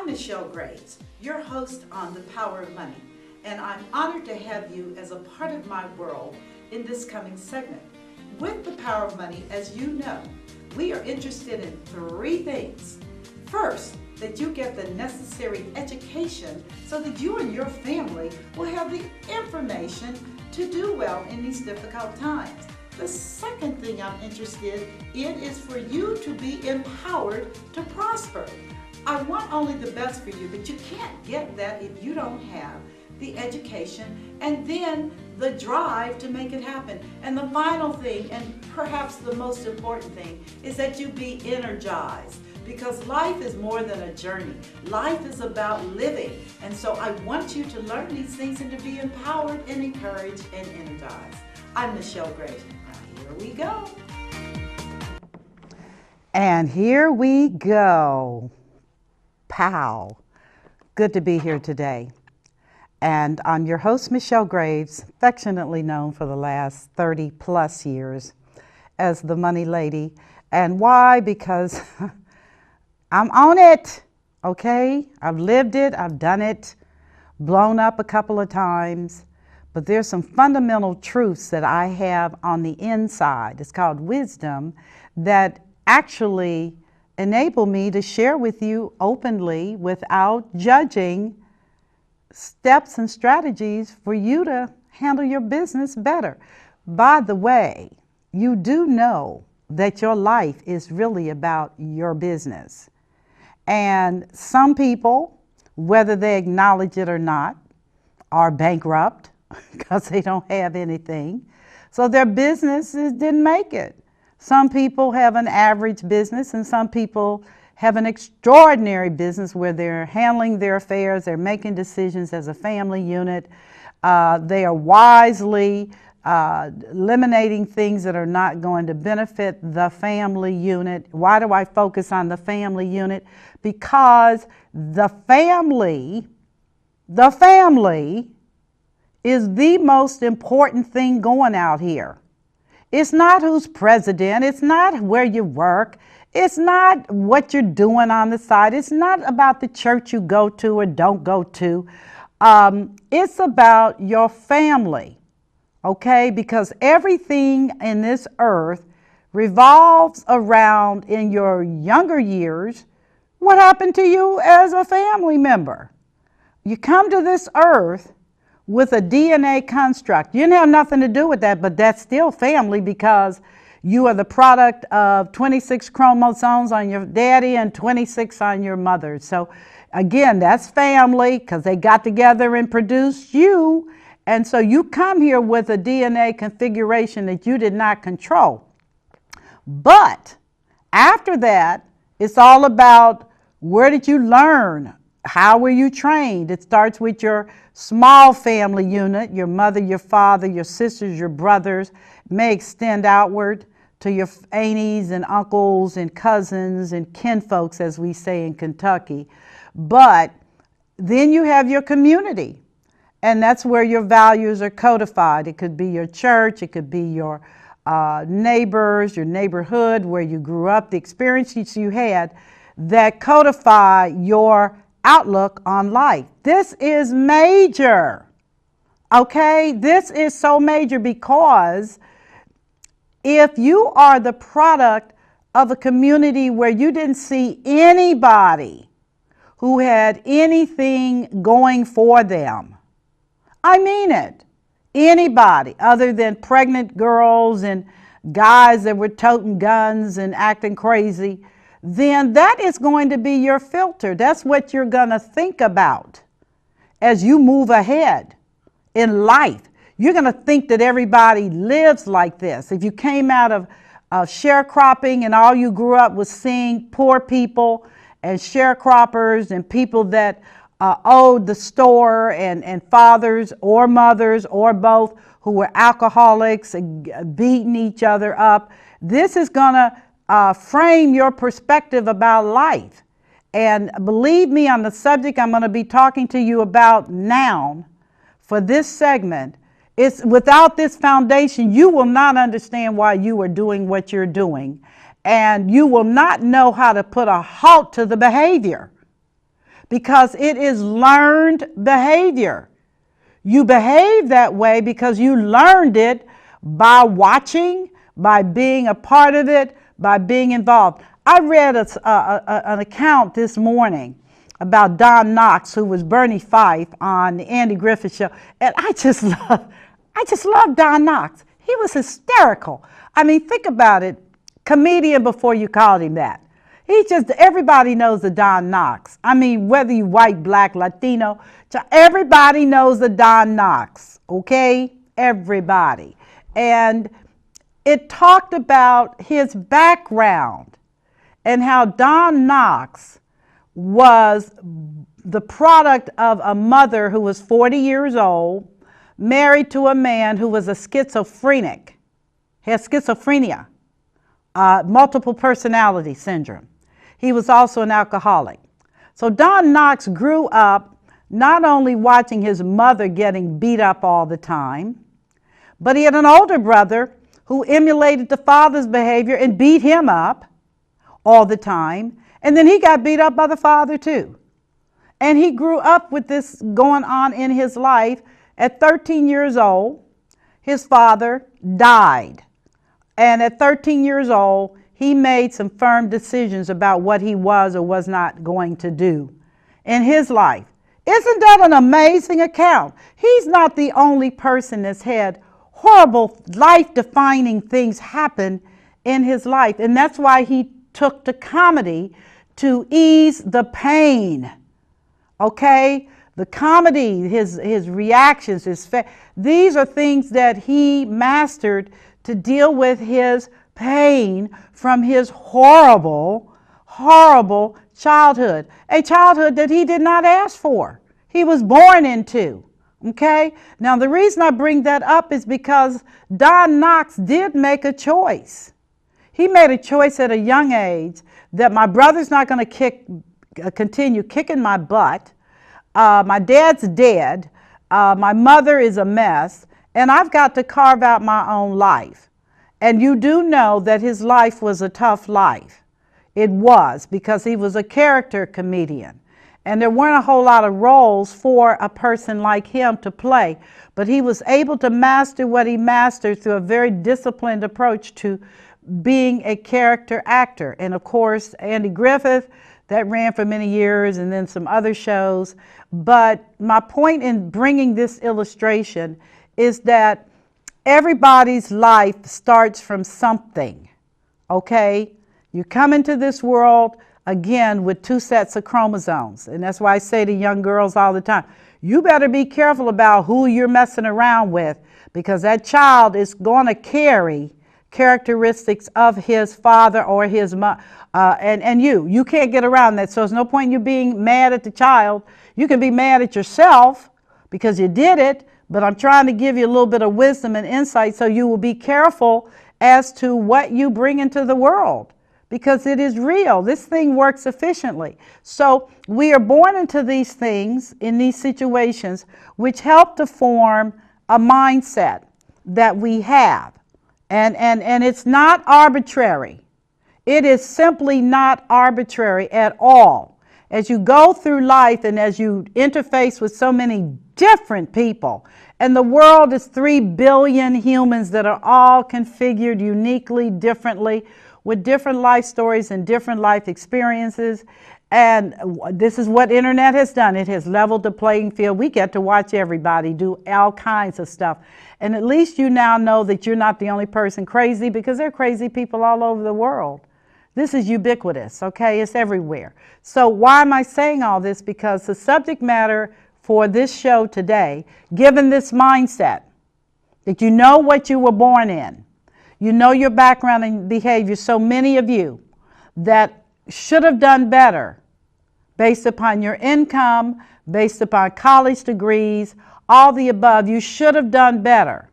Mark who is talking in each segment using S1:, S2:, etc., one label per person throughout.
S1: I'm Michelle Graves, your host on The Power of Money, and I'm honored to have you as a part of my world in this coming segment. With The Power of Money, as you know, we are interested in three things. First, that you get the necessary education so that you and your family will have the information to do well in these difficult times. The second thing I'm interested in is for you to be empowered to prosper. I want only the best for you, but you can't get that if you don't have the education and then the drive to make it happen. And the final thing, and perhaps the most important thing, is that you be energized. Because life is more than a journey. Life is about living. And so I want you to learn these things and to be empowered and encouraged and energized. I'm Michelle Graves. Now here we go.
S2: And here we go. Pow. Good to be here today. And I'm your host, Michelle Graves, affectionately known for the last 30 plus years as the Money Lady. And why? Because I'm on it, okay? I've lived it, I've done it, blown up a couple of times, but there's some fundamental truths that I have on the inside. It's called wisdom that actually enable me to share with you openly without judging steps and strategies for you to handle your business better. By the way, you do know that your life is really about your business. And some people, whether they acknowledge it or not, are bankrupt because they don't have anything. So their businesses didn't make it. Some people have an average business and some people have an extraordinary business where they're handling their affairs, they're making decisions as a family unit. They are wisely eliminating things that are not going to benefit the family unit. Why do I focus on the family unit? Because the family is the most important thing going out here. It's not who's president. It's not where you work. It's not what you're doing on the side. It's not about the church you go to or don't go to. It's about your family. Okay, because everything in this earth revolves around, in your younger years, what happened to you as a family member. You come to this earth with a DNA construct. You didn't have nothing to do with that, but that's still family because you are the product of 26 chromosomes on your daddy and 26 on your mother. So again, that's family because they got together and produced you. And so you come here with a DNA configuration that you did not control. But after that, it's all about where did you learn? How were you trained? It starts with your small family unit, your mother, your father, your sisters, your brothers. It may extend outward to your aunties and uncles and cousins and kinfolks, as we say in Kentucky. But then you have your community. And that's where your values are codified. It could be your church, it could be your neighbors, your neighborhood, where you grew up, the experiences you had that codify your outlook on life. This is major, okay? This is so major because if you are the product of a community where you didn't see anybody who had anything going for them, I mean it. Anybody other than pregnant girls and guys that were toting guns and acting crazy, then that is going to be your filter. That's what you're going to think about as you move ahead in life. You're going to think that everybody lives like this. If you came out of sharecropping and all you grew up was seeing poor people and sharecroppers and people that owed the store and fathers or mothers or both who were alcoholics and beating each other up. This is going to frame your perspective about life. And believe me, on the subject I'm going to be talking to you about now for this segment, it's without this foundation, you will not understand why you are doing what you're doing. And you will not know how to put a halt to the behavior. because it is learned behavior. You behave that way because you learned it by watching, by being a part of it, by being involved. I read an account this morning about Don Knotts, who was Bernie Fife on the Andy Griffith Show, and I just love Don Knotts. He was hysterical. I mean, think about it. Comedian before you called him that. Everybody knows the Don Knotts. I mean, whether you white, black, Latino, everybody knows the Don Knotts, okay? Everybody. And it talked about his background and how Don Knotts was the product of a mother who was 40 years old, married to a man who was a schizophrenic, had schizophrenia, multiple personality syndrome. He was also an alcoholic. So Don Knotts grew up not only watching his mother getting beat up all the time, but he had an older brother who emulated the father's behavior and beat him up all the time. And then he got beat up by the father too. And he grew up with this going on in his life. At 13 years old, his father died. And at 13 years old, he made some firm decisions about what he was or was not going to do in his life. Isn't that an amazing account? He's not the only person that's had horrible, life-defining things happen in his life. And that's why he took to comedy to ease the pain. Okay? The comedy, his reactions, these are things that he mastered to deal with his pain from his horrible, horrible childhood. A childhood that he did not ask for. He was born into. Okay? Now, the reason I bring that up is because Don Knotts did make a choice. He made a choice at a young age that my brother's not going to continue kicking my butt. My dad's dead. My mother is a mess. And I've got to carve out my own life. And you do know that his life was a tough life. It was, because he was a character comedian. And there weren't a whole lot of roles for a person like him to play. But he was able to master what he mastered through a very disciplined approach to being a character actor. And of course, Andy Griffith, that ran for many years, and then some other shows. But my point in bringing this illustration is that everybody's life starts from something, okay? You come into this world, again, with 2 sets of chromosomes. And that's why I say to young girls all the time, you better be careful about who you're messing around with, because that child is going to carry characteristics of his father or his mother, and you can't get around that. So there's no point in you being mad at the child. You can be mad at yourself because you did it, but I'm trying to give you a little bit of wisdom and insight so you will be careful as to what you bring into the world, because it is real. This thing works efficiently. So we are born into these things, in these situations, which help to form a mindset that we have. And it's not arbitrary. It is simply not arbitrary at all. As you go through life and as you interface with so many different people, and the world is 3 billion humans that are all configured uniquely, differently, with different life stories and different life experiences. And this is what internet has done. It has leveled the playing field. We get to watch everybody do all kinds of stuff. And at least you now know that you're not the only person crazy, because there are crazy people all over the world. This is ubiquitous, okay? It's everywhere. So why am I saying all this? Because the subject matter for this show today, given this mindset, that you know what you were born in, you know your background and behavior, so many of you that should have done better based upon your income, based upon college degrees, all the above, you should have done better.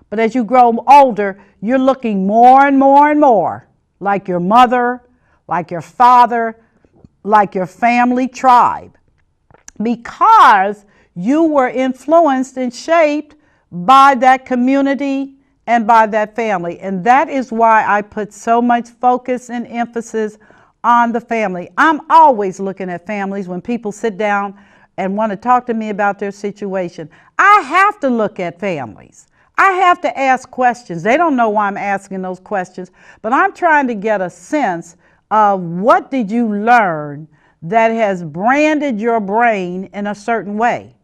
S2: But as you grow older, you're looking more and more and more like your mother, like your father, like your family tribe, because you were influenced and shaped by that community and by that family. And that is why I put so much focus and emphasis on the family. I'm always looking at families when people sit down and want to talk to me about their situation. I have to look at families. I have to ask questions. They don't know why I'm asking those questions, but I'm trying to get a sense of what did you learn that has branded your brain in a certain way,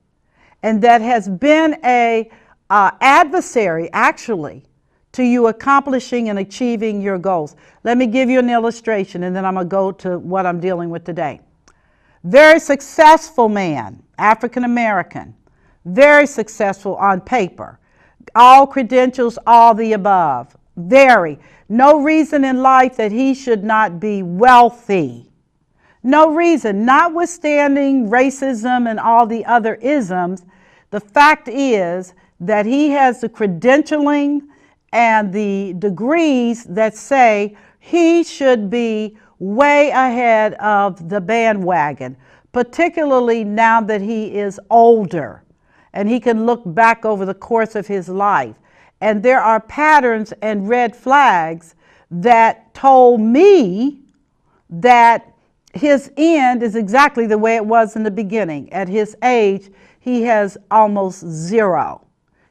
S2: and that has been a adversary actually to you accomplishing and achieving your goals. Let me give you an illustration, and then I'm going to go to what I'm dealing with today. Very successful man, African American, very successful on paper, all credentials, all the above, very. No reason in life that he should not be wealthy. No reason, notwithstanding racism and all the other isms. The fact is that he has the credentialing and the degrees that say he should be way ahead of the bandwagon, particularly now that he is older and he can look back over the course of his life. And there are patterns and red flags that told me that his end is exactly the way it was in the beginning. At his age, he has almost zero.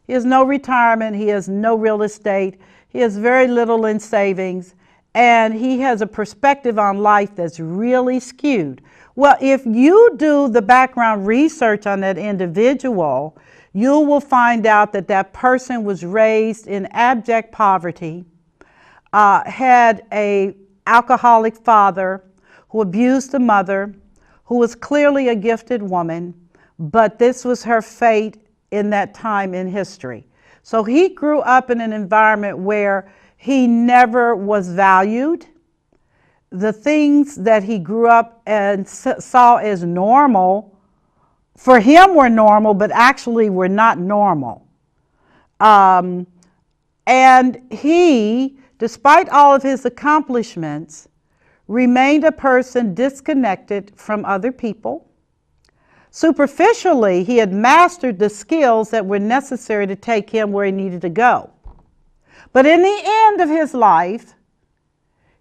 S2: He has no retirement. He has no real estate. He has very little in savings. And he has a perspective on life that's really skewed. Well, if you do the background research on that individual, you will find out that that person was raised in abject poverty, had an alcoholic father who abused the mother, who was clearly a gifted woman, but this was her fate in that time in history. So he grew up in an environment where he never was valued. The things that he grew up and saw as normal, for him were normal, but actually were not normal. And he, despite all of his accomplishments, remained a person disconnected from other people. Superficially, he had mastered the skills that were necessary to take him where he needed to go. But in the end of his life,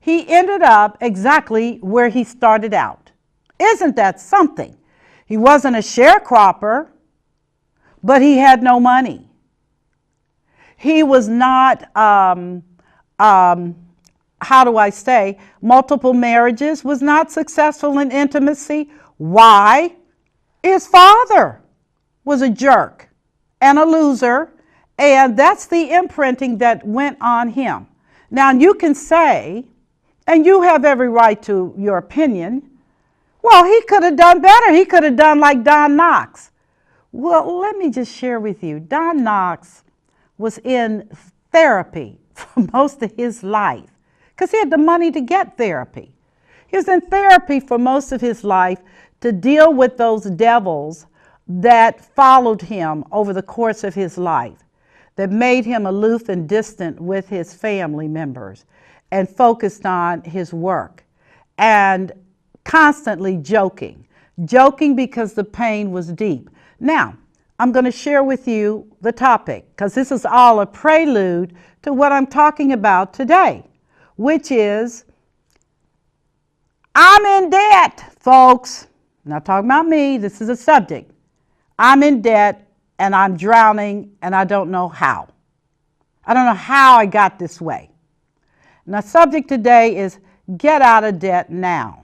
S2: he ended up exactly where he started out. Isn't that something? He wasn't a sharecropper, but he had no money. He was not, multiple marriages, was not successful in intimacy. Why? His father was a jerk and a loser, and that's the imprinting that went on him. Now, you can say, and you have every right to your opinion, well, he could have done better. He could have done like Don Knox. Well, let me just share with you. Don Knox was in therapy for most of his life because he had the money to get therapy. He was in therapy for most of his life to deal with those devils that followed him over the course of his life, that made him aloof and distant with his family members and focused on his work and constantly joking because the pain was deep. Now, I'm going to share with you the topic because this is all a prelude to what I'm talking about today, which is I'm in debt, folks. I'm not talking about me. This is a subject. I'm in debt and I'm drowning and I don't know how. I don't know how I got this way. And the subject today is get out of debt now.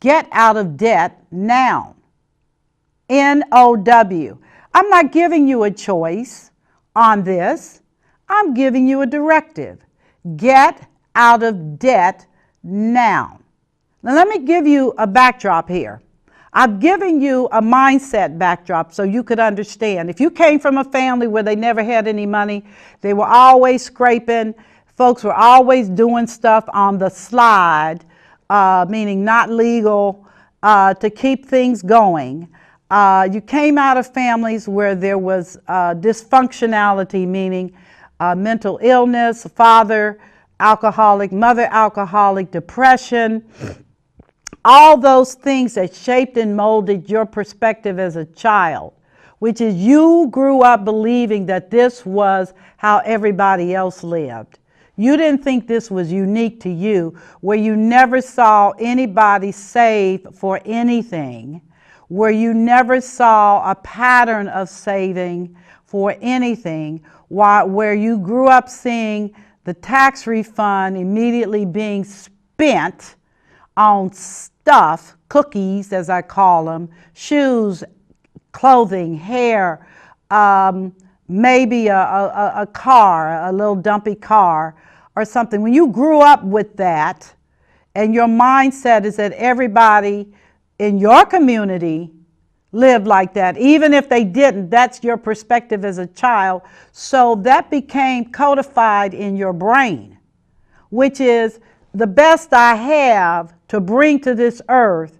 S2: Get out of debt now. N-O-W. I'm not giving you a choice on this. I'm giving you a directive. Get out of debt now. Now let me give you a backdrop here. I've given you a mindset backdrop so you could understand. If you came from a family where they never had any money, they were always scraping, folks were always doing stuff on the slide, meaning not legal, to keep things going. You came out of families where there was dysfunctionality, meaning mental illness, father alcoholic, mother alcoholic, depression, all those things that shaped and molded your perspective as a child, which is you grew up believing that this was how everybody else lived. You didn't think this was unique to you, where you never saw anybody save for anything, where you never saw a pattern of saving for anything, where you grew up seeing the tax refund immediately being spent on stuff, cookies as I call them, shoes, clothing, hair, maybe a car, a little dumpy car or something. When you grew up with that and your mindset is that everybody in your community lived like that, even if they didn't, that's your perspective as a child. So that became codified in your brain, which is the best I have to bring to this earth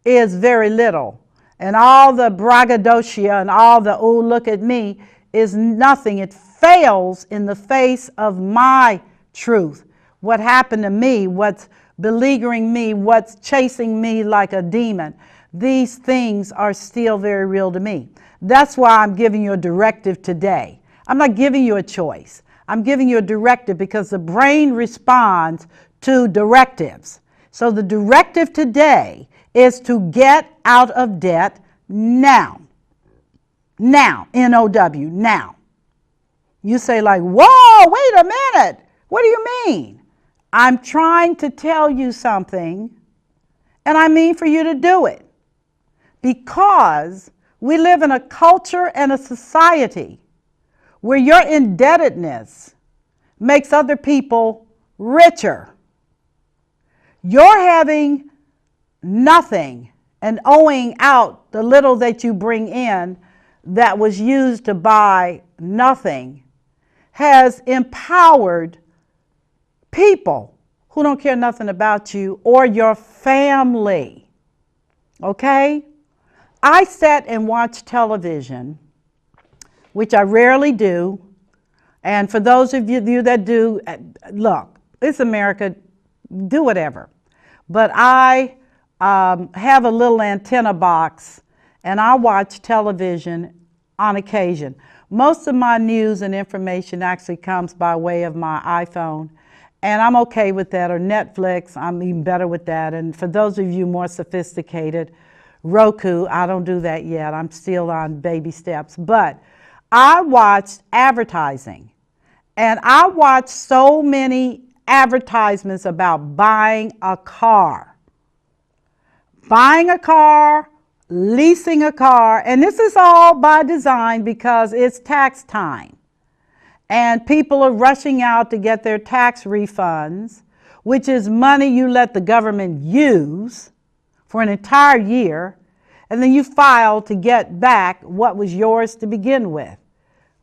S2: is very little. And all the braggadocio and all the, oh, look at me, is nothing. It fails in the face of my truth. What happened to me, what's beleaguering me, what's chasing me like a demon. These things are still very real to me. That's why I'm giving you a directive today. I'm not giving you a choice. I'm giving you a directive because the brain responds to directives. So the directive today is to get out of debt now. Now, N-O-W, now. You say like, whoa, wait a minute. What do you mean? I'm trying to tell you something, and I mean for you to do it. Because we live in a culture and a society where your indebtedness makes other people richer. You're having nothing and owing out the little that you bring in that was used to buy nothing has empowered people who don't care nothing about you or your family. Okay? I sat and watched television, which I rarely do. And for those of you that do, look, it's America, do whatever. But I have a little antenna box and I watch television on occasion. Most of my news and information actually comes by way of my iPhone, and I'm okay with that, or Netflix, I'm even better with that. And for those of you more sophisticated, Roku, I don't do that yet. I'm still on baby steps. But I watched advertising, and I watched so many advertisements about buying a car. Buying a car, leasing a car, and this is all by design because it's tax time. And people are rushing out to get their tax refunds, which is money you let the government use for an entire year, and then you file to get back what was yours to begin with.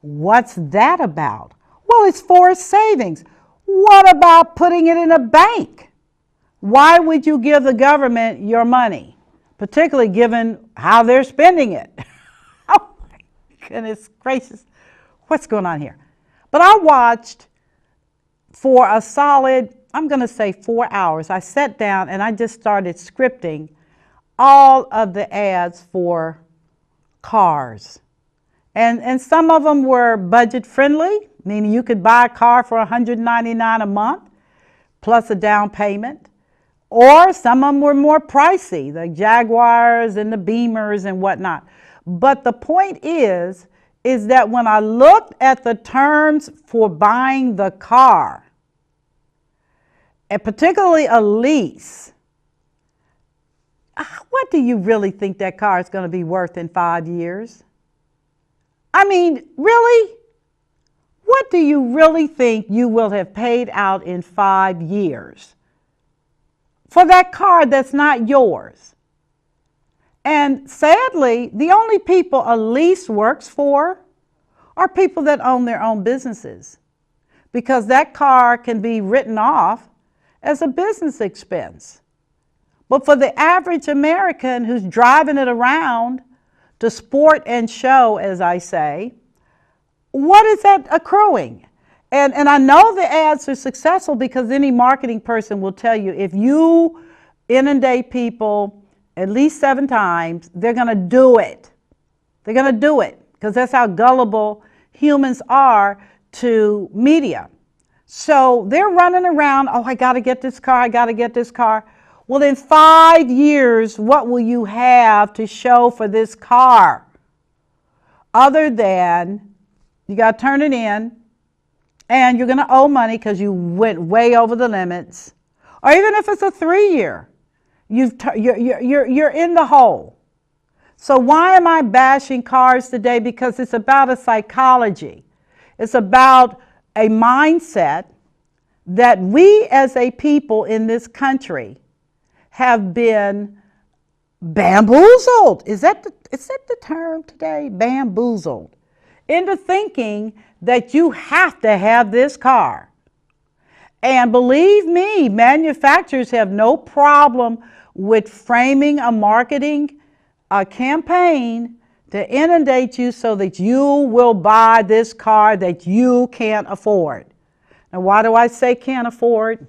S2: What's that about? Well, it's forced savings. What about putting it in a bank? Why would you give the government your money, particularly given how they're spending it? Oh my goodness gracious, what's going on here? But I watched for a solid, I'm going to say 4 hours. I sat down and I just started scripting all of the ads for cars. And some of them were budget friendly, meaning you could buy a car for $199 a month plus a down payment. Or some of them were more pricey, the Jaguars and the Beamers and whatnot. But the point is that when I looked at the terms for buying the car, and particularly a lease, what do you really think that car is going to be worth in 5 years? I mean, really? What do you really think you will have paid out in 5 years for that car that's not yours? And sadly, the only people a lease works for are people that own their own businesses, because that car can be written off as a business expense. But for the average American who's driving it around to sport and show, as I say, what is that accruing? And I know the ads are successful because any marketing person will tell you if you inundate people at least 7 times, they're going to do it. They're going to do it because that's how gullible humans are to media. So they're running around, oh, I got to get this car, I got to get this car. Well, in 5 years, what will you have to show for this car? Other than you got to turn it in and you're going to owe money because you went way over the limits. Or even if it's a 3-year, you're in the hole. So why am I bashing cars today? Because it's about a psychology. It's about a mindset that we as a people in this country have been bamboozled. Is that the term today? Bamboozled into thinking that you have to have this car. And believe me, manufacturers have no problem with framing a marketing campaign to inundate you so that you will buy this car that you can't afford. Now, why do I say can't afford?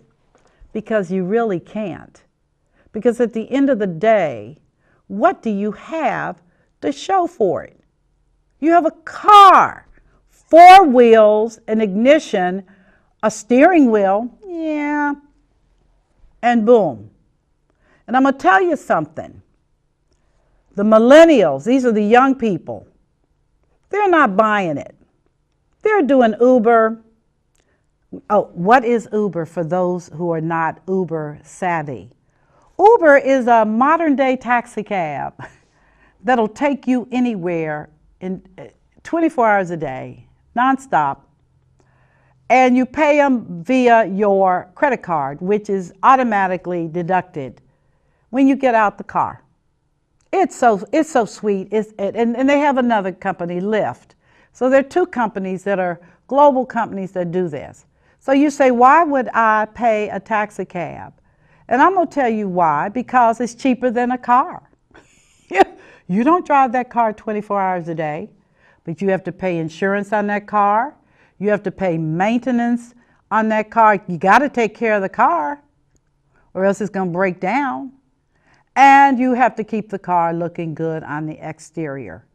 S2: Because you really can't. Because at the end of the day, what do you have to show for it? You have a car, 4 wheels, an ignition, a steering wheel, yeah, and boom. And I'm going to tell you something. The millennials, these are the young people, they're not buying it. They're doing Uber. Oh, what is Uber for those who are not Uber savvy? Uber is a modern day taxi cab that'll take you anywhere in 24 hours a day, nonstop. And you pay them via your credit card, which is automatically deducted when you get out the car. It's so sweet. And they have another company, Lyft. So there are 2 companies that are global companies that do this. So you say, why would I pay a taxi cab? And I'm going to tell you why. Because it's cheaper than a car. You don't drive that car 24 hours a day, but you have to pay insurance on that car. You have to pay maintenance on that car. You got to take care of the car or else it's going to break down. And you have to keep the car looking good on the exterior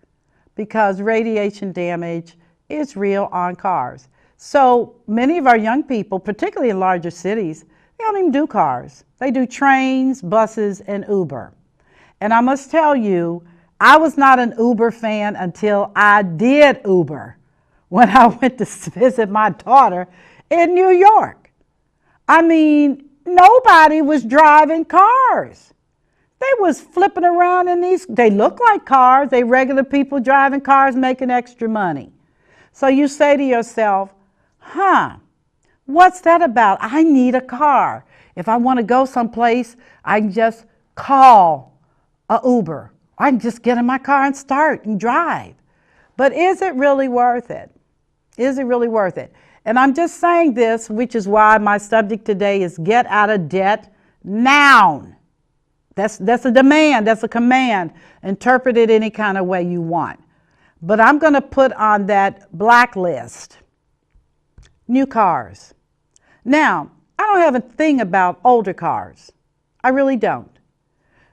S2: because radiation damage is real on cars. So many of our young people, particularly in larger cities, they don't even do cars. They do trains, buses, and Uber. And I must tell you, I was not an Uber fan until I did Uber when I went to visit my daughter in New York. I mean, nobody was driving cars. They was flipping around in these, they look like cars, they regular people driving cars making extra money. So you say to yourself, what's that about? I need a car. If I want to go someplace, I can just call a Uber. I can just get in my car and start and drive. But is it really worth it? Is it really worth it? And I'm just saying this, which is why my subject today is get out of debt now. That's a demand, that's a command. Interpret it any kind of way you want. But I'm going to put on that blacklist new cars. Now, I don't have a thing about older cars. I really don't.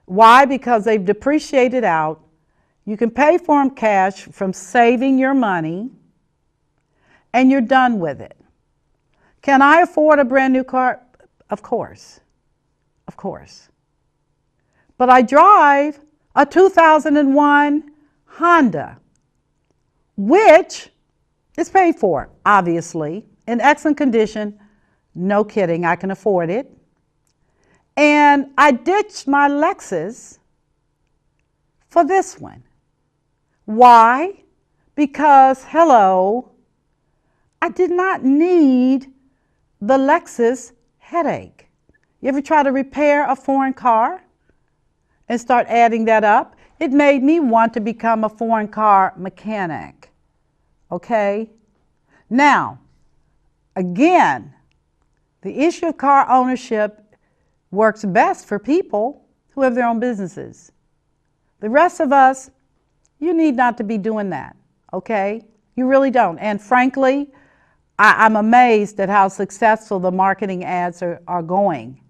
S2: Why? Because they've depreciated out. You can pay for them cash from saving your money, and you're done with it. Can I afford a brand new car? Of course. Of course. But I drive a 2001 Honda, which is paid for, obviously, in excellent condition. No kidding, I can afford it. And I ditched my Lexus for this one. Why? Because, hello, I did not need the Lexus headache. You ever try to repair a foreign car and start adding that up? It made me want to become a foreign car mechanic. Okay? Now, again, the issue of car ownership works best for people who have their own businesses. The rest of us, you need not to be doing that, okay? You really don't. And frankly, I'm amazed at how successful the marketing ads are going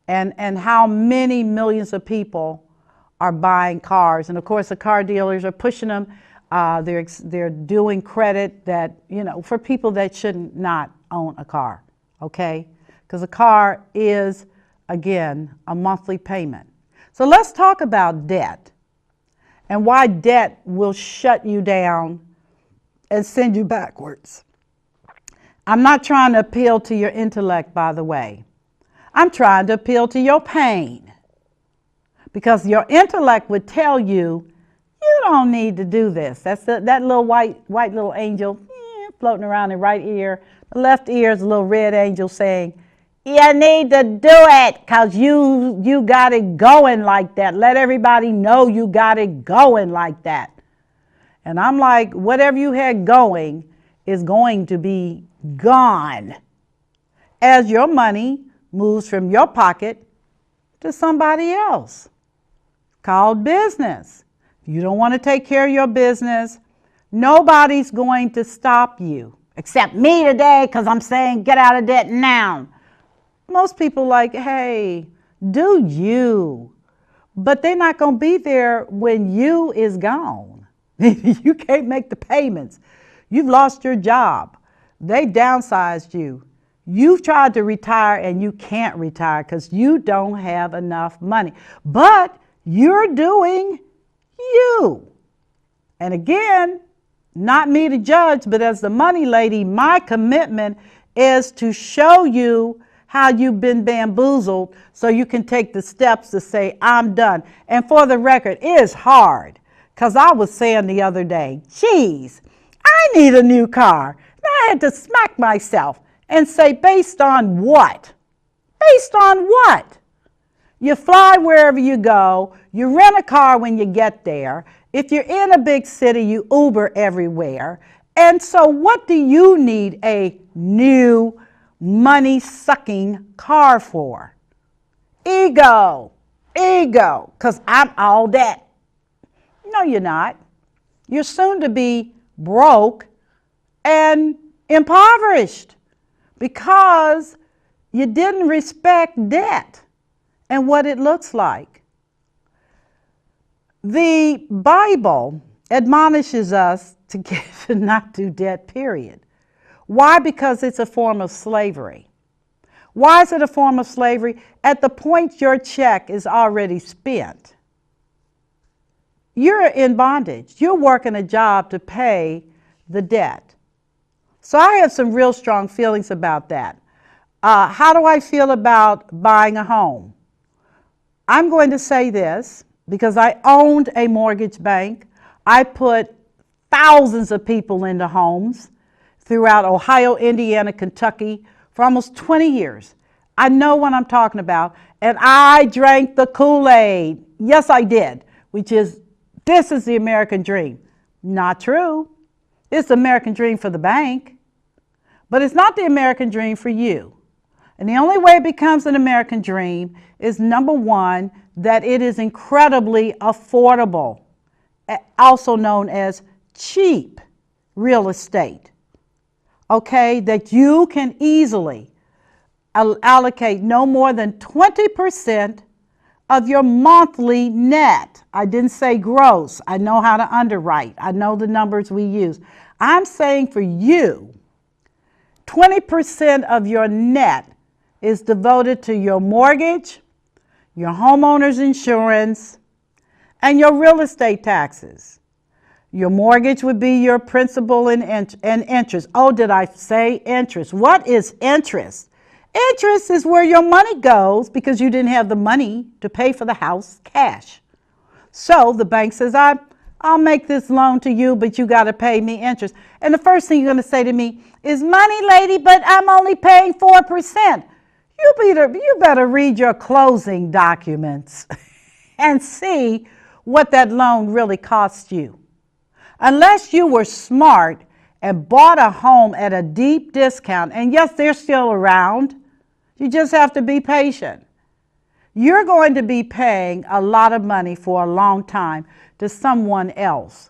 S2: and how many millions of people are buying cars. And of course, the car dealers are pushing them. They're doing credit that, for people that should not own a car, okay? Because a car is, again, a monthly payment. So let's talk about debt and why debt will shut you down and send you backwards. I'm not trying to appeal to your intellect, by the way. I'm trying to appeal to your pain. Because your intellect would tell you, you don't need to do this. That's that little white little angel floating around in right ear. The left ear is a little red angel saying, you need to do it because you got it going like that. Let everybody know you got it going like that. And I'm like, whatever you had going is going to be gone as your money moves from your pocket to somebody else. Called business. If you don't want to take care of your business, nobody's going to stop you except me today because I'm saying get out of debt now. Most people like, hey, do you? But they're not going to be there when you is gone. You can't make the payments. You've lost your job. They downsized you. You've tried to retire and you can't retire because you don't have enough money. But you're doing you. And again, not me to judge, but as the money lady, my commitment is to show you how you've been bamboozled so you can take the steps to say, I'm done. And for the record, it is hard because I was saying the other day, geez, I need a new car. And I had to smack myself and say, based on what? Based on what? You fly wherever you go. You rent a car when you get there. If you're in a big city, you Uber everywhere. And so what do you need a new money-sucking car for? Ego, because I'm all that. No, you're not. You're soon to be broke and impoverished because you didn't respect debt and what it looks like. The Bible admonishes us to not do debt, period. Why? Because it's a form of slavery. Why is it a form of slavery? At the point your check is already spent, you're in bondage. You're working a job to pay the debt. So I have some real strong feelings about that. How do I feel about buying a home? I'm going to say this because I owned a mortgage bank. I put thousands of people into homes throughout Ohio, Indiana, Kentucky for almost 20 years. I know what I'm talking about. And I drank the Kool-Aid. Yes, I did, which is, this is the American dream. Not true. It's the American dream for the bank, but it's not the American dream for you. And the only way it becomes an American dream is, number one, that it is incredibly affordable, also known as cheap real estate. Okay, that you can easily allocate no more than 20% of your monthly net. I didn't say gross. I know how to underwrite. I know the numbers we use. I'm saying for you, 20% of your net is devoted to your mortgage, your homeowner's insurance, and your real estate taxes. Your mortgage would be your principal and interest. Oh, did I say interest? What is interest? Interest is where your money goes because you didn't have the money to pay for the house cash. So the bank says, I'll make this loan to you, but you got to pay me interest. And the first thing you're going to say to me is, money lady, but I'm only paying 4%. You better read your closing documents and see what that loan really cost you. Unless you were smart and bought a home at a deep discount, and yes, they're still around, you just have to be patient. You're going to be paying a lot of money for a long time to someone else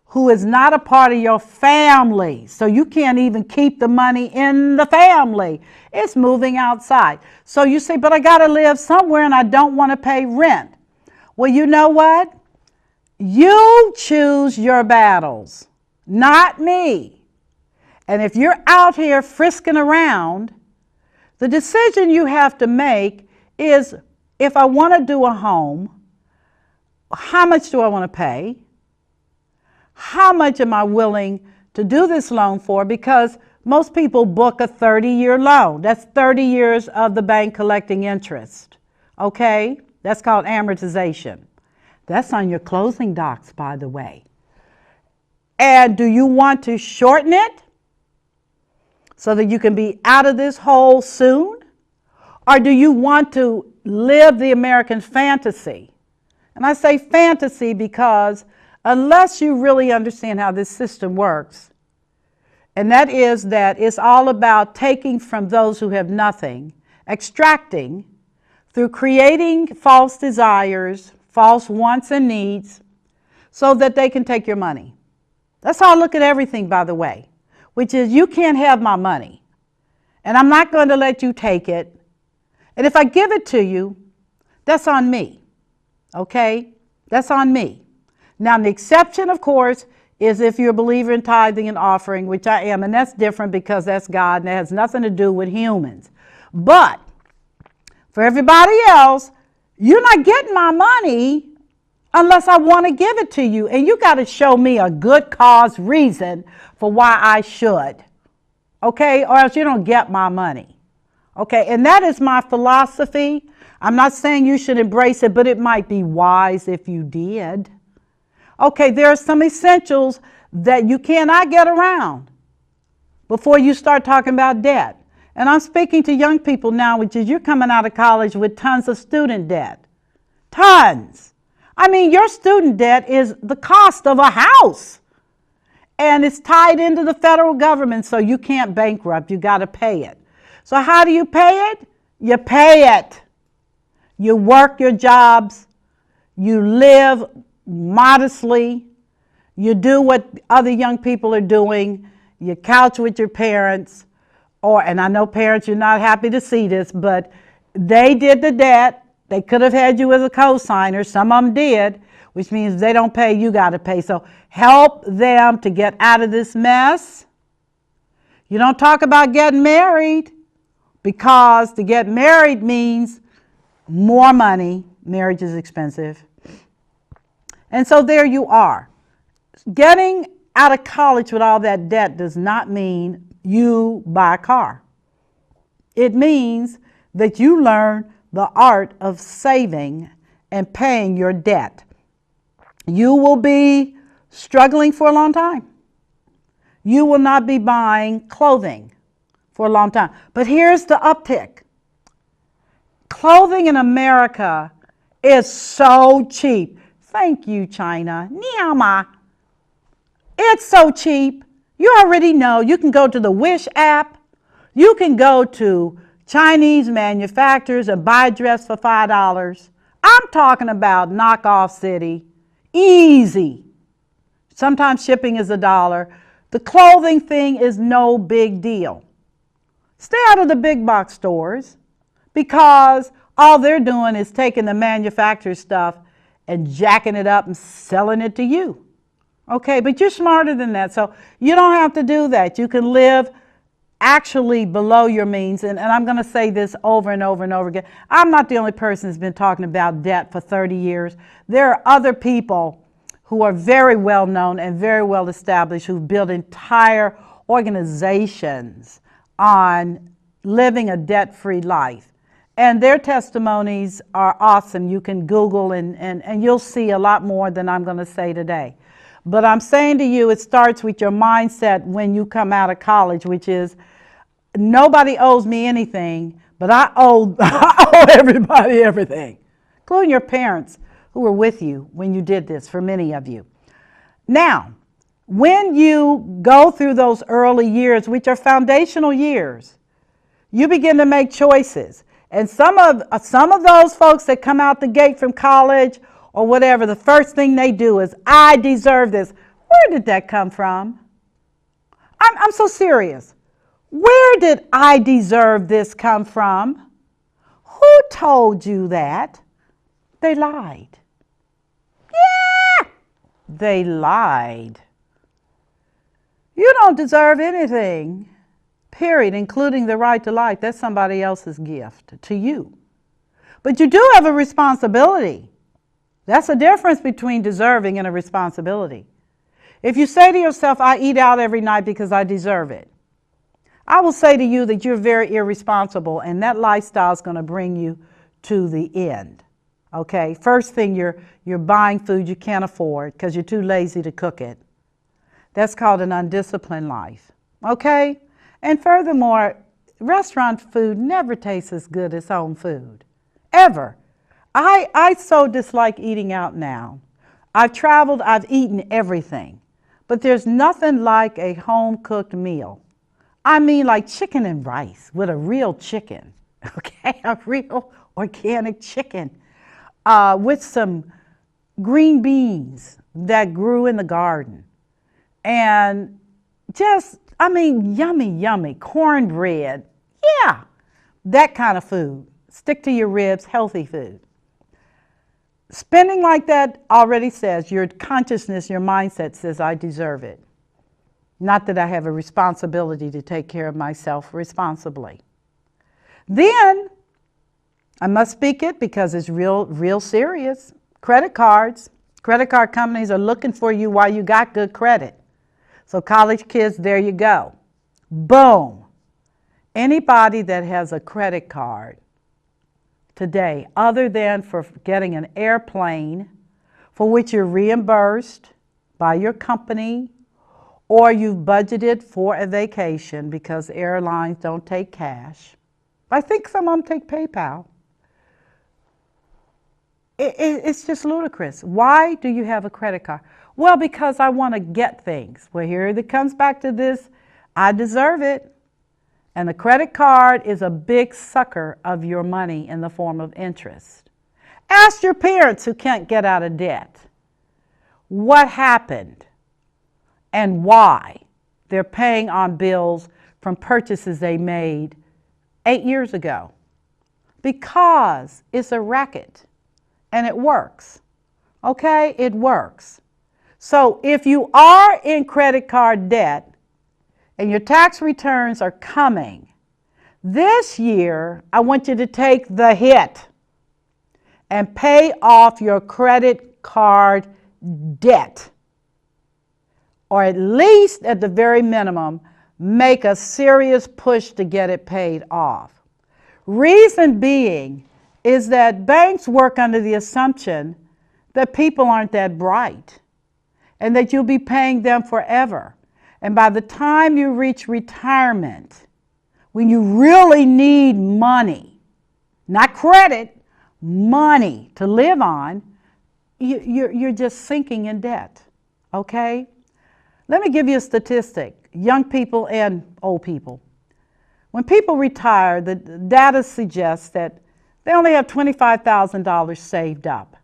S2: who is not a part of your family. So you can't even keep the money in the family. It's moving outside. So you say, but I got to live somewhere and I don't want to pay rent. Well, you know what? You choose your battles, not me. And if you're out here frisking around, the decision you have to make is, if I want to do a home, how much do I want to pay? How much am I willing to do this loan for? Because most people book a 30-year loan. That's 30 years of the bank collecting interest. Okay? That's called amortization. That's on your closing docs, by the way. And do you want to shorten it so that you can be out of this hole soon? Or do you want to live the American fantasy? And I say fantasy because unless you really understand how this system works, and that is that it's all about taking from those who have nothing, extracting through creating false desires, false wants and needs, so that they can take your money. That's how I look at everything, by the way, which is you can't have my money, and I'm not going to let you take it. And if I give it to you, that's on me, okay? That's on me. Now, the exception, of course, is if you're a believer in tithing and offering, which I am, and that's different because that's God, and it has nothing to do with humans. But for everybody else, you're not getting my money unless I want to give it to you. And you got to show me a good cause reason for why I should. Okay? Or else you don't get my money. Okay? And that is my philosophy. I'm not saying you should embrace it, but it might be wise if you did. Okay, there are some essentials that you cannot get around before you start talking about debt. And I'm speaking to young people now, which is you're coming out of college with tons of student debt. Tons. I mean, your student debt is the cost of a house. And it's tied into the federal government, so you can't bankrupt. You got to pay it. So how do you pay it? You pay it. You work your jobs. You live modestly. You do what other young people are doing. You couch with your parents. And I know parents, you're not happy to see this, but they did the debt. They could have had you as a co-signer. Some of them did, which means if they don't pay, you got to pay. So help them to get out of this mess. You don't talk about getting married, because to get married means more money. Marriage is expensive. And so there you are. Getting out of college with all that debt does not mean you buy a car. It means that you learn the art of saving and paying your debt. You will be struggling for a long time. You will not be buying clothing for a long time. But here's the uptick. Clothing in America is so cheap. Thank you, China. Ni hao ma. It's so cheap. You already know. You can go to the Wish app. You can go to Chinese manufacturers and buy a dress for $5. I'm talking about knockoff city. Easy. Sometimes shipping is $1. The clothing thing is no big deal. Stay out of the big box stores, because all they're doing is taking the manufacturer stuff and jacking it up and selling it to you. Okay, but you're smarter than that, so you don't have to do that. You can live actually below your means, and I'm going to say this over and over and over again. I'm not the only person who's been talking about debt for 30 years. There are other people who are very well known and very well established who've built entire organizations on living a debt-free life. And their testimonies are awesome. You can Google and you'll see a lot more than I'm going to say today. But I'm saying to you, it starts with your mindset when you come out of college, which is nobody owes me anything, but I owe everybody everything, including your parents who were with you when you did this, for many of you. Now, when you go through those early years, which are foundational years, you begin to make choices. And some of those folks that come out the gate from college or whatever, the first thing they do is, I deserve this. Where did that come from? I'm so serious. Where did I deserve this come from? Who told you that? They lied. Yeah, they lied. You don't deserve anything, period, including the right to life. That's somebody else's gift to you. But you do have a responsibility. That's the difference between deserving and a responsibility. If you say to yourself, I eat out every night because I deserve it, I will say to you that you're very irresponsible, and that lifestyle is going to bring you to the end. Okay? First thing, you're buying food you can't afford because you're too lazy to cook it. That's called an undisciplined life. Okay? And furthermore, restaurant food never tastes as good as home food. Ever. I so dislike eating out now. I've traveled, I've eaten everything. But there's nothing like a home-cooked meal. I mean like chicken and rice with a real chicken, okay? A real organic chicken with some green beans that grew in the garden. And just, I mean, yummy, yummy, cornbread. Yeah, that kind of food. Stick to your ribs, healthy food. Spending like that already says your consciousness, your mindset says, I deserve it. Not that I have a responsibility to take care of myself responsibly. Then, I must speak it because it's real serious. Credit cards. Credit card companies are looking for you while you got good credit. So college kids, there you go. Boom. Anybody that has a credit card today, other than for getting an airplane for which you're reimbursed by your company, or you've budgeted for a vacation because airlines don't take cash. I think some of them take PayPal. It's just ludicrous. Why do you have a credit card? Well, because I want to get things. Well, here it comes back to this. I deserve it. And the credit card is a big sucker of your money in the form of interest. Ask your parents who can't get out of debt what happened and why they're paying on bills from purchases they made 8 years ago. Because it's a racket and it works. Okay? It works. So if you are in credit card debt and your tax returns are coming, this year I want you to take the hit and pay off your credit card debt. Or at least at the very minimum, make a serious push to get it paid off. Reason being is that banks work under the assumption that people aren't that bright and that you'll be paying them forever. And by the time you reach retirement, when you really need money, not credit, money to live on, you're just sinking in debt, okay? Let me give you a statistic, young people and old people. When people retire, the data suggests that they only have $25,000 saved up.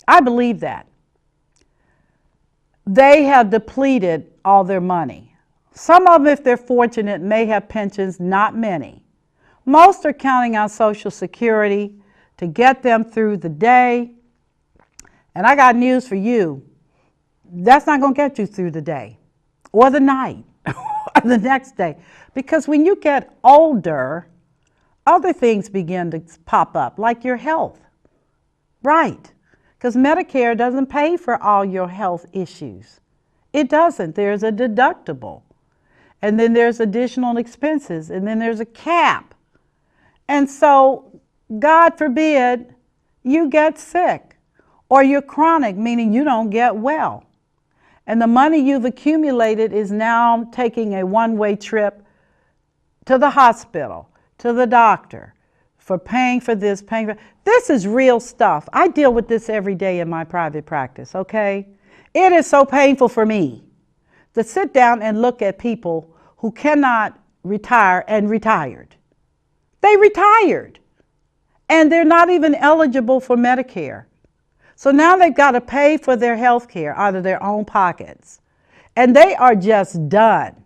S2: I believe that. They have depleted all their money. Some of them, if they're fortunate, may have pensions, not many. Most are counting on Social Security to get them through the day. And I got news for you. That's not going to get you through the day or the night or the next day. Because when you get older, other things begin to pop up, like your health. Right. Because Medicare doesn't pay for all your health issues. It doesn't. There's a deductible. And then there's additional expenses. And then there's a cap. And so, God forbid, you get sick. Or you're chronic, meaning you don't get well. And the money you've accumulated is now taking a one-way trip to the hospital, to the doctor, for paying for this, paying for... This is real stuff. I deal with this every day in my private practice, okay? It is so painful for me to sit down and look at people who cannot retire and retired. They retired, and they're not even eligible for Medicare. So now they've got to pay for their health care out of their own pockets. And they are just done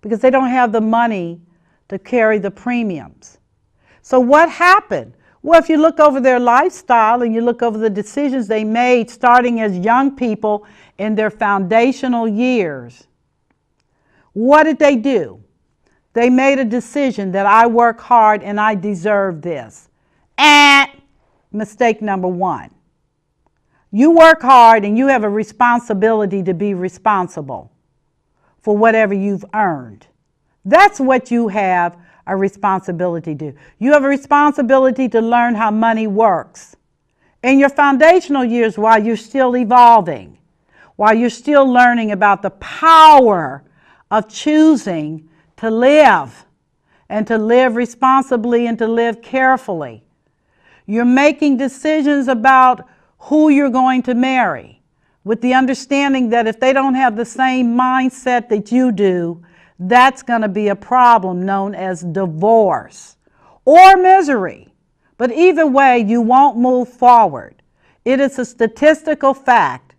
S2: because they don't have the money to carry the premiums. So what happened? Well, if you look over their lifestyle and you look over the decisions they made starting as young people in their foundational years, What did they do? They made a decision that I work hard and I deserve this. And mistake number one. You work hard and you have a responsibility to be responsible for whatever you've earned. That's what you have a responsibility to do. You have a responsibility to learn how money works. In your foundational years, while you're still evolving, while you're still learning about the power of choosing to live and to live responsibly and to live carefully. You're making decisions about who you're going to marry with the understanding that if they don't have the same mindset that you do, that's going to be a problem known as divorce or misery. But either way, you won't move forward. It is a statistical fact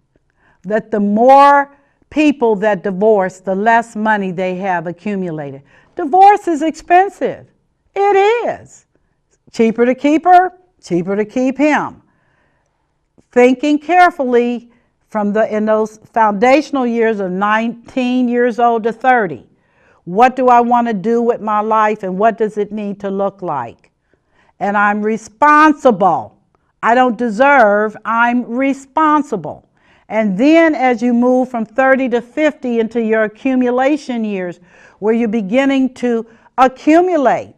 S2: that the more people that divorce, the less money they have accumulated. Divorce is expensive. It is. Cheaper to keep her, cheaper to keep him. Thinking carefully in those foundational years of 19 years old to 30. What do I want to do with my life and what does it need to look like? And I'm responsible. I don't deserve, I'm responsible. And then as you move from 30 to 50 into your accumulation years, where you're beginning to accumulate.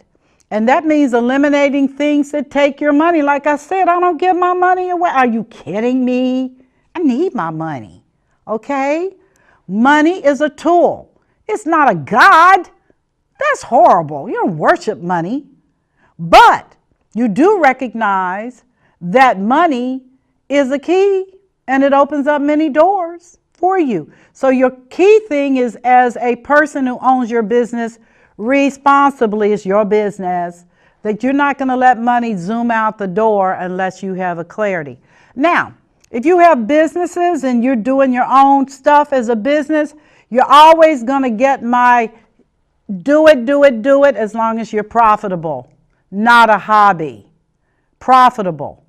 S2: And that means eliminating things that take your money. Like I said, I don't give my money away. Are you kidding me? I need my money. Okay? Money is a tool. It's not a God. That's horrible. You don't worship money. But you do recognize that money is a key and it opens up many doors for you. So your key thing is, as a person who owns your business responsibly, it's your business, that you're not going to let money zoom out the door unless you have a clarity. Now, if you have businesses and you're doing your own stuff as a business, you're always going to get my do it as long as you're profitable, not a hobby. Profitable.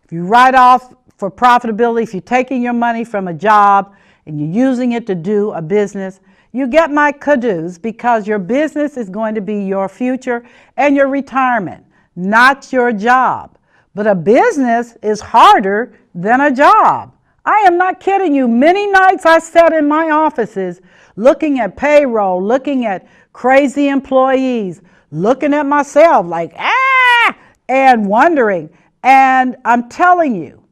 S2: If you write off for profitability, if you're taking your money from a job and you're using it to do a business, you get my kudos, because your business is going to be your future and your retirement, not your job. But a business is harder than a job. I am not kidding you. Many nights I sat in my offices looking at payroll, looking at crazy employees, looking at myself like, and wondering. And I'm telling you,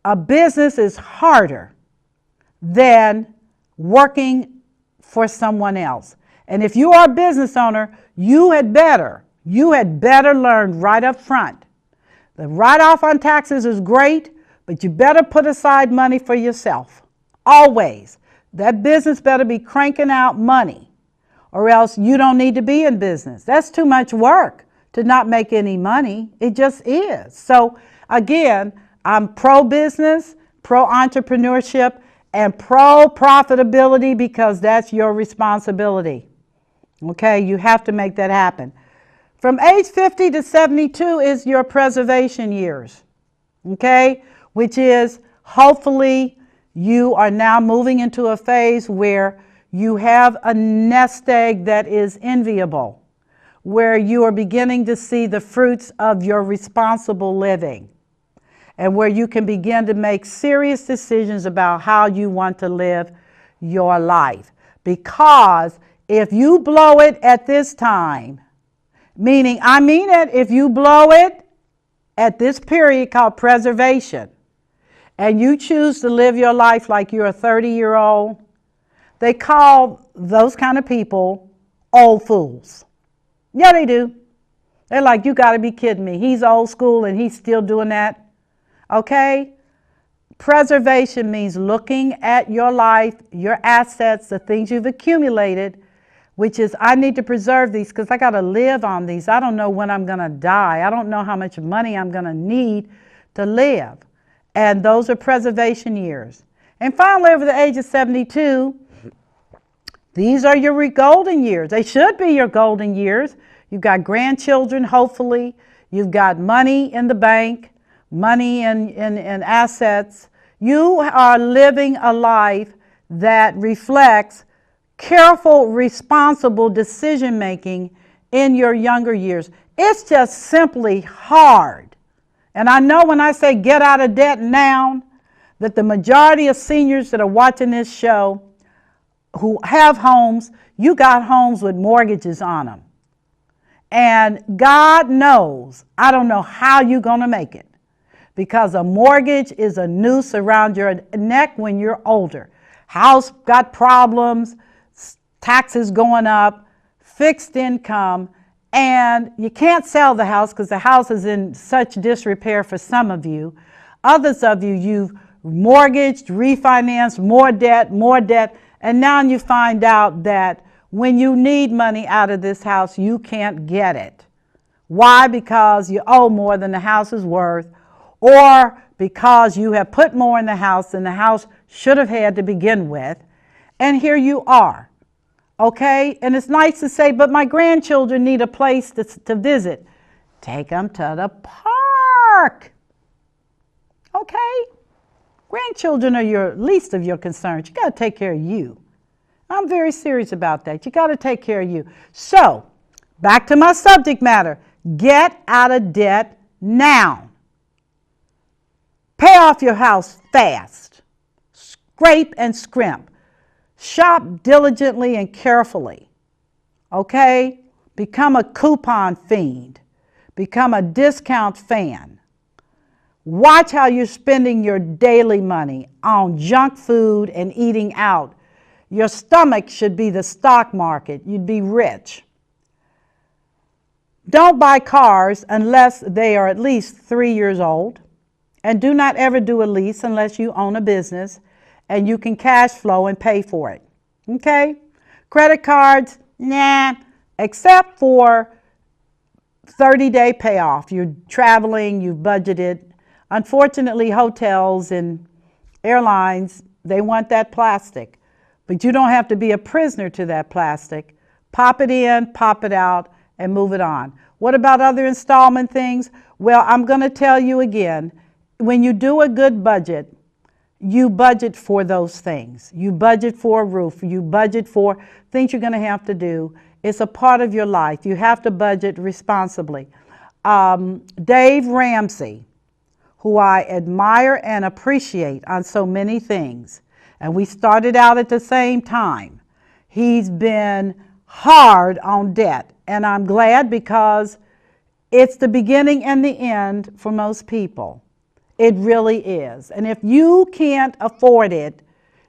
S2: a business is harder than working for someone else. And if you are a business owner, you had better learn right up front. The write-off on taxes is great, but you better put aside money for yourself. Always. That business better be cranking out money, or else you don't need to be in business. That's too much work to not make any money. It just is. So again, I'm pro-business, pro-entrepreneurship, and pro-profitability, because that's your responsibility. Okay, you have to make that happen. From age 50 to 72 is your preservation years, okay, which is hopefully you are now moving into a phase where you have a nest egg that is enviable, where you are beginning to see the fruits of your responsible living, and where you can begin to make serious decisions about how you want to live your life. Because if you blow it at this time, meaning, I mean it, if you blow it at this period called preservation, and you choose to live your life like you're a 30-year-old, they call those kind of people old fools. Yeah, they do. They're like, you got to be kidding me. He's old school and he's still doing that. Okay? Preservation means looking at your life, your assets, the things you've accumulated, which is, I need to preserve these because I got to live on these. I don't know when I'm going to die. I don't know how much money I'm going to need to live. And those are preservation years. And finally, over the age of 72, these are your golden years. They should be your golden years. You've got grandchildren, hopefully. You've got money in the bank, money in assets. You are living a life that reflects careful, responsible decision making in your younger years. It's just simply hard. And I know when I say get out of debt now, that the majority of seniors that are watching this show who have homes, you got homes with mortgages on them. And God knows, I don't know how you're going to make it, because a mortgage is a noose around your neck when you're older. House got problems, taxes going up, fixed income, and you can't sell the house because the house is in such disrepair for some of you. Others of you, you've mortgaged, refinanced, more debt, and now you find out that when you need money out of this house, you can't get it. Why? Because you owe more than the house is worth, or because you have put more in the house than the house should have had to begin with, and here you are. Okay? And it's nice to say, but my grandchildren need a place to visit. Take them to the park. Okay? Grandchildren are your least of your concerns. You got to take care of you. I'm very serious about that. You got to take care of you. So, back to my subject matter. Get out of debt now. Pay off your house fast. Scrape and scrimp. Shop diligently and carefully. Okay? Become a coupon fiend. Become a discount fan. Watch how you're spending your daily money on junk food and eating out. Your stomach should be the stock market. You'd be rich. Don't buy cars unless they are at least 3 years old. And do not ever do a lease unless you own a business and you can cash flow and pay for it. Okay? Credit cards, nah, except for 30-day payoff. You're traveling, you've budgeted. Unfortunately, hotels and airlines, they want that plastic. But you don't have to be a prisoner to that plastic. Pop it in, pop it out, and move it on. What about other installment things? Well, I'm going to tell you again, when you do a good budget, you budget for those things. You budget for a roof. You budget for things you're going to have to do. It's a part of your life. You have to budget responsibly. Dave Ramsey, who I admire and appreciate on so many things, and we started out at the same time. He's been hard on debt, and I'm glad because it's the beginning and the end for most people. It really is. And if you can't afford it,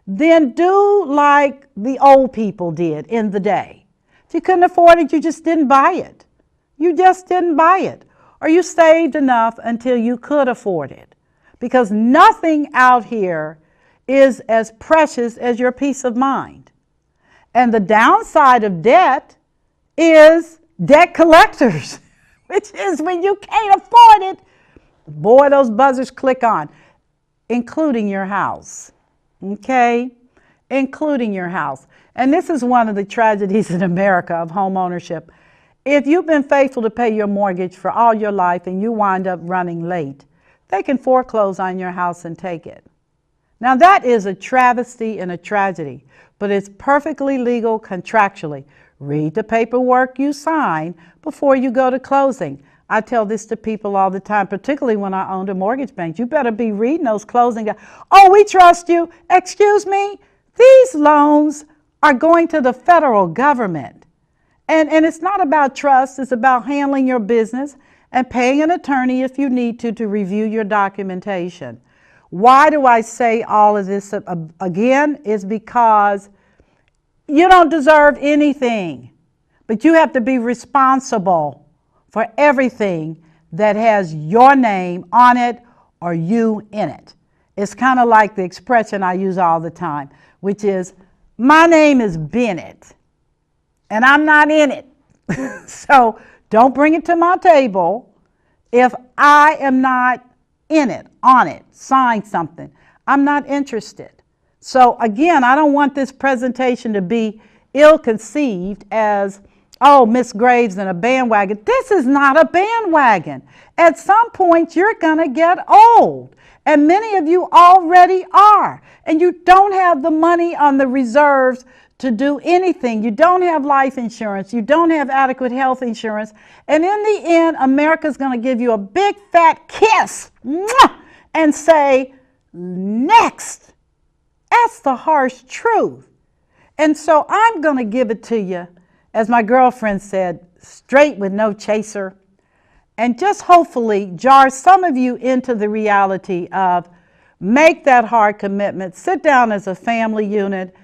S2: then do like the old people did in the day. If you couldn't afford it, you just didn't buy it. You just didn't buy it. Or you saved enough until you could afford it. Because nothing out here is as precious as your peace of mind. And the downside of debt is debt collectors, which is when you can't afford it, boy, those buzzers click on, including your house. Okay? Including your house. And this is one of the tragedies in America of home ownership. If you've been faithful to pay your mortgage for all your life and you wind up running late, they can foreclose on your house and take it. Now that is a travesty and a tragedy, but it's perfectly legal contractually. Read the paperwork you sign before you go to closing. I tell this to people all the time, particularly when I owned a mortgage bank. You better be reading those closing. Oh, we trust you. Excuse me? These loans are going to the federal government. And it's not about trust. It's about handling your business and paying an attorney if you need to review your documentation. Why do I say all of this again? Is because you don't deserve anything, but you have to be responsible for everything that has your name on it or you in it. It's kind of like the expression I use all the time, which is, my name is Bennett, and I'm not in it. So don't bring it to my table if I am not in it, on it, sign something. I'm not interested. So again, I don't want this presentation to be ill-conceived as, oh, Miss Graves and a bandwagon. This is not a bandwagon. At some point, you're going to get old. And many of you already are. And you don't have the money on the reserves to do anything. You don't have life insurance. You don't have adequate health insurance. And in the end, America's going to give you a big fat kiss and say, next. That's the harsh truth. And so I'm going to give it to you, as my girlfriend said, straight with no chaser, and just hopefully jar some of you into the reality of make that hard commitment, sit down as a family unit,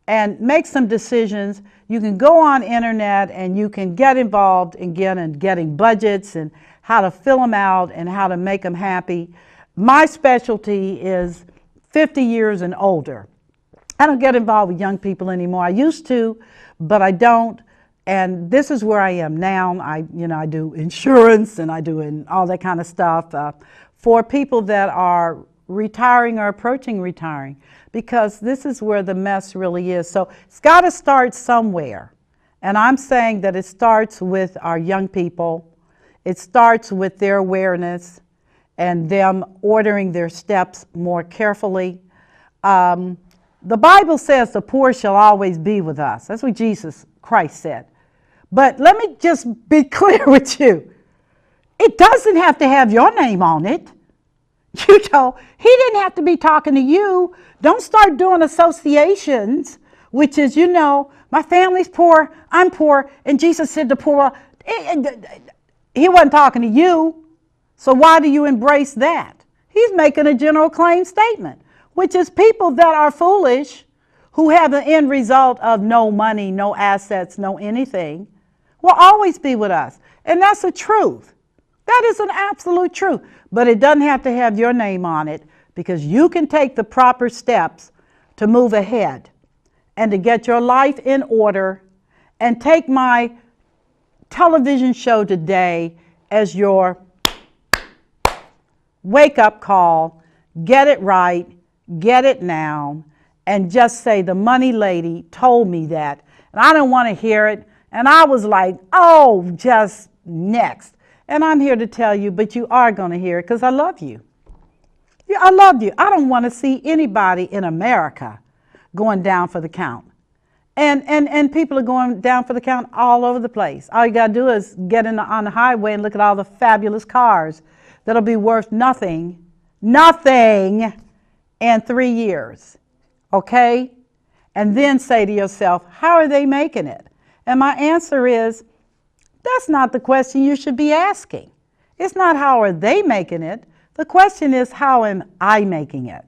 S2: and make some decisions. You can go on internet and you can get involved in getting budgets and how to fill them out and how to make them happy. My specialty is 50 years and older. I don't get involved with young people anymore. I used to, but I don't. And this is where I am now. I do insurance and I do all that kind of stuff for people that are retiring or approaching retiring, because this is where the mess really is. So it's got to start somewhere. And I'm saying that it starts with our young people. It starts with their awareness and them ordering their steps more carefully. The Bible says the poor shall always be with us. That's what Jesus Christ said. But let me just be clear with you. It doesn't have to have your name on it. You know, he didn't have to be talking to you. Don't start doing associations, which is, my family's poor, I'm poor, and Jesus said the poor. He wasn't talking to you. So why do you embrace that? He's making a general claim statement, which is people that are foolish, who have the end result of no money, no assets, no anything, will always be with us. And that's the truth. That is an absolute truth. But it doesn't have to have your name on it, because you can take the proper steps to move ahead and to get your life in order, and take my television show today as your wake-up call. Get it right, get it now, and just say, the money lady told me that, and I don't want to hear it. And I was like, oh, just next. And I'm here to tell you, but you are going to hear it, because I love you. Yeah, I love you. I don't want to see anybody in America going down for the count. And people are going down for the count all over the place. All you got to do is get on the highway and look at all the fabulous cars that'll be worth nothing in 3 years. Okay? And then say to yourself, how are they making it? And my answer is, that's not the question you should be asking. It's not how are they making it. The question is, how am I making it?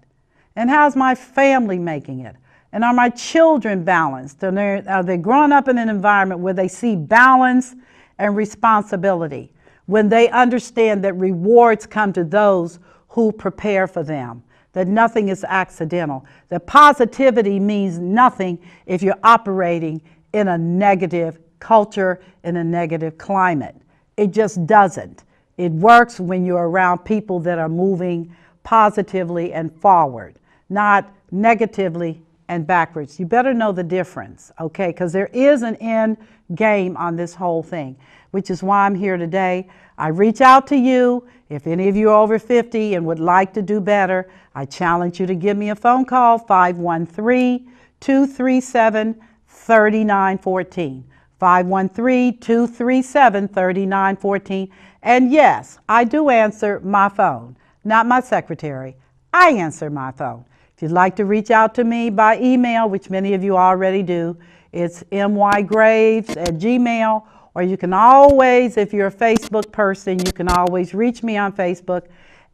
S2: And how's my family making it? And are my children balanced? Are they growing up in an environment where they see balance and responsibility, when they understand that rewards come to those who prepare for them, that nothing is accidental, that positivity means nothing if you're operating in a negative culture, in a negative climate. It just doesn't. It works when you're around people that are moving positively and forward, not negatively and backwards. You better know the difference, okay? Because there is an end game on this whole thing, which is why I'm here today. I reach out to you. If any of you are over 50 and would like to do better, I challenge you to give me a phone call, 513-237-3914. 513-237-3914. And yes, I do answer my phone, not my secretary. I answer my phone. If you'd like to reach out to me by email, which many of you already do, it's mygraves@gmail, or you can always, if you're a Facebook person, you can always reach me on Facebook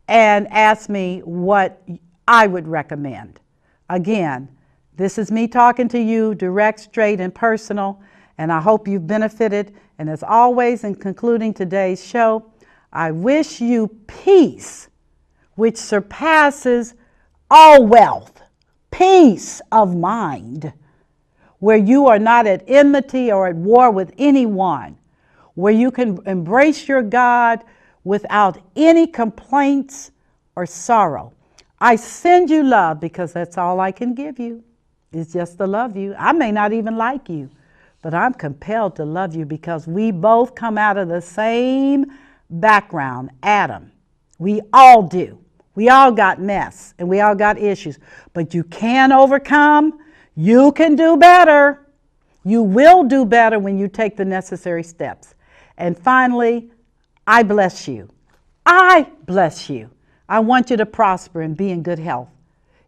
S2: and ask me what I would recommend. Again, this is me talking to you direct, straight, and personal, and I hope you've benefited. And as always, in concluding today's show, I wish you peace, which surpasses all wealth, peace of mind, where you are not at enmity or at war with anyone, where you can embrace your God without any complaints or sorrow. I send you love because that's all I can give you, is just to love you. I may not even like you, but I'm compelled to love you because we both come out of the same background, Adam. We all do. We all got mess and we all got issues, but you can overcome. You can do better. You will do better when you take the necessary steps. And finally, I bless you. I bless you. I want you to prosper and be in good health,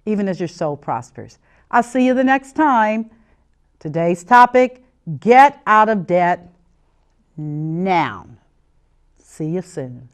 S2: even as your soul prospers. I'll see you the next time. Today's topic, get out of debt now. See you soon.